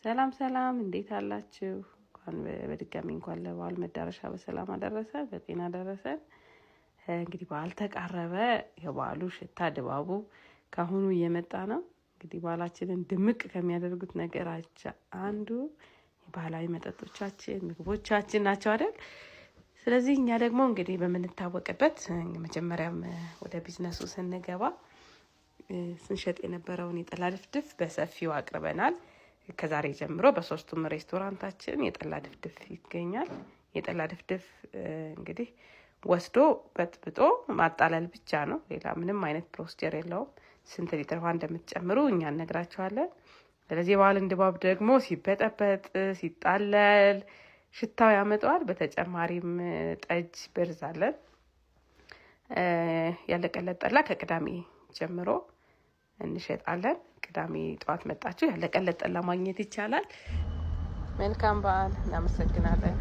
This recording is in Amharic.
ሰላም ሰላም እንዴት አላችሁ? በድጋሚ እንኳን ለበዓል መዳረሻ በሰላም አደረሰ በጤና ደረሰን። እንግዲህ በዓል ተቃረበ። የበዓሉ ሽታ ድባቡ ካሁኑ እየመጣ ነው። እንግዲህ በዓላችንን ድምቅ ከሚያደርጉት ነገራችን አንዱ የባህላዊ መጠጦቻችን ምግቦቻችን ናቸው አይደል? ስለዚህ እኛ ደግሞ እንግዲህ በምንታወቅበት መጀመሪያም ወደ ቢዝነሱ ስንገባ ስንሸጥ የነበረውን የጠላ ድፍድፍ በሰፊው አቅርበናል። ከዛሬ ጀምሮ በሶስቱም ሬስቶራንታችን የጠላ ድፍድፍ ይገኛል። የጠላ ድፍድፍ እንግዲህ ወስዶ በጥብጦ ማጣለል ብቻ ነው። ሌላ ምንም አይነት ፕሮሲጀር የለውም። ስንት ሊትር ውሃ እንደምትጨምሩ እኛ እነግራችኋለን። ስለዚህ የበዓልን ድባብ ደግሞ ሲበጠበጥ ሲጣለል ሽታው ያመጣዋል። በተጨማሪም ጠጅ በርዛለን። ያለቀለት ጠላ ከቅዳሜ ጀምሮ እንሸጣለን። ቅዳሜ ጠዋት መጣችሁ ያለቀለት ጠላ ማግኘት ይቻላል። መልካም በዓል። እናመሰግናለን።